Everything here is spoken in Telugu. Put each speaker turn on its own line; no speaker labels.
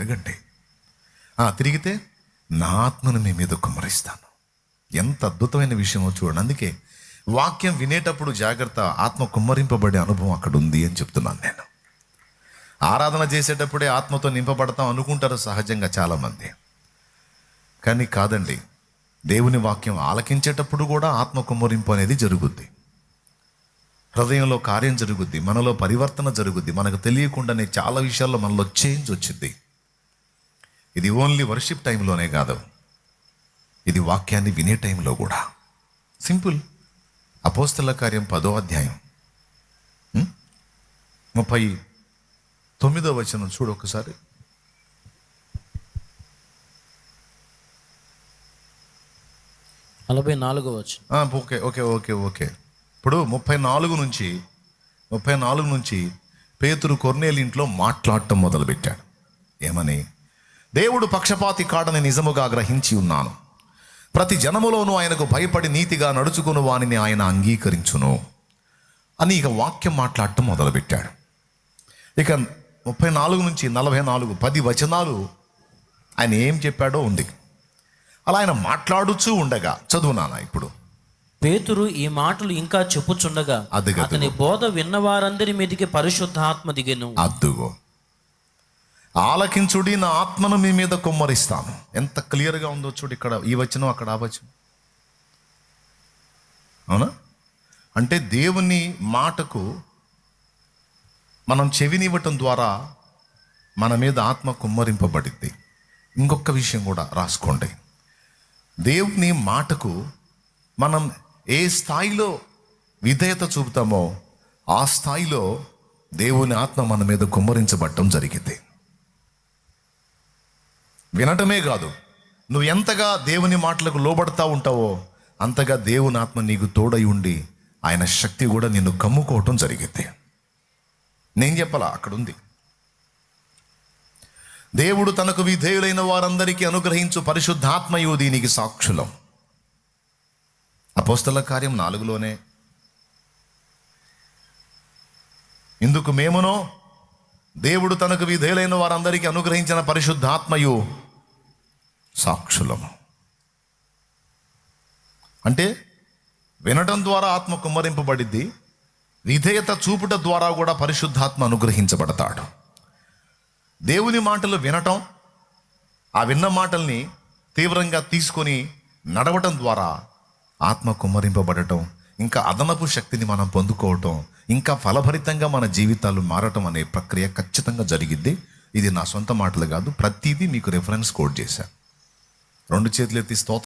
తిరగండి. తిరిగితే నా ఆత్మను మీ మీద కుమ్మరిస్తాను. ఎంత అద్భుతమైన విషయమో చూడండి. అందుకే వాక్యం వినేటప్పుడు జాగ్రత్త, ఆత్మ కుమ్మరింపబడే అనుభవం అక్కడ ఉంది అని చెప్తున్నాను నేను. ఆరాధన చేసేటప్పుడే ఆత్మతో నింపబడతాం అనుకుంటారు సహజంగా చాలామంది, కానీ కాదండి. దేవుని వాక్యం ఆలకించేటప్పుడు కూడా ఆత్మ కుమ్మరింపు అనేది జరుగుద్ది. హృదయంలో కార్యం జరుగుద్ది, మనలో పరివర్తన జరుగుద్ది. మనకు తెలియకుండానే చాలా విషయాల్లో మనలో చేంజ్ వచ్చింది. ఇది ఓన్లీ వర్షిప్ టైంలోనే కాదు, ఇది వాక్యాన్ని వినే టైంలో కూడా. సింపుల్. అపోస్తల కార్యం 10వ అధ్యాయం 39వ వచనం చూడు ఒకసారి. ఓకే ఓకే ఓకే ఓకే ఇప్పుడు 34 నుంచి పేతురు కొర్నేలి ఇంట్లో మాట్లాడటం మొదలుపెట్టాడు. ఏమని? దేవుడు పక్షపాతి కాడని నిజముగా గ్రహించి ఉన్నాను. ప్రతి జనములోనూ ఆయనకు భయపడి నీతిగా నడుచుకుని వానిని ఆయన అంగీకరించును అని ఇక వాక్యం మాట్లాడటం మొదలుపెట్టాడు. ఇక 34 నుంచి 44 10 వచనాలు ఆయన ఏం చెప్పాడో ఉంది. అలా ఆయన మాట్లాడుచూ ఉండగా చదువునానా ఇప్పుడు.
పేతురు ఈ మాటలు ఇంకా చెప్పుచుండగా అతని బోధ విన్నవారందరి మీదకి పరిశుద్ధాత్మ దిగెను.
అద్దుగో, ఆలకించుడి, నా ఆత్మను మీ మీద కుమ్మరిస్తాను. ఎంత క్లియర్గా ఉందో చూడు. ఇక్కడ ఈ వచనం, అక్కడ ఆ వచనం. అవునా? అంటే దేవుని మాటకు మనం చెవినివ్వటం ద్వారా మన మీద ఆత్మ కుమ్మరింపబడింది. ఇంకొక విషయం కూడా రాసుకోండి. దేవుని మాటకు మనం ఏ స్థాయిలో విధేయత చూపుతామో ఆ స్థాయిలో దేవుని ఆత్మ మన మీద కుమ్మరించబడటం జరిగింది. వినటమే కాదు, నువ్వు ఎంతగా దేవుని మాటలకు లోబడతా ఉంటావో అంతగా దేవుని ఆత్మ నీకు తోడై ఉండి ఆయన శక్తి కూడా నిన్ను కమ్ముకోవటం జరిగింది. నేను చెప్పాలా? అక్కడ ఉంది. దేవుడు తనకు విధేయులైన వారందరికీ అనుగ్రహించు పరిశుద్ధాత్మయు దీనికి సాక్షులం. అపోస్తల కార్యం 4లోనే ఇందుకు మేమునో దేవుడు తనకు విధేయులైన వారందరికీ అనుగ్రహించిన పరిశుద్ధాత్మయు సాక్షులము. అంటే వినటం ద్వారా ఆత్మ కుమ్మరింపబడిద్ది, విధేయత చూపుట ద్వారా కూడా పరిశుద్ధాత్మ అనుగ్రహించబడతాడు. దేవుని మాటలు వినటం, ఆ విన్న మాటల్ని తీవ్రంగా తీసుకొని నడవటం ద్వారా ఆత్మ కుమ్మరింపబడటం, ఇంకా అదనపు శక్తిని మనం పొందుకోవటం, ఇంకా ఫలభరితంగా మన జీవితాలు మారటం అనే ప్రక్రియ ఖచ్చితంగా జరిగిద్ది. ఇది నా సొంత మాటలు కాదు, ప్రతిదీ మీకు రెఫరెన్స్ కోట్ చేశాను. 2 చేతులు ఎత్తి స్తోత్రం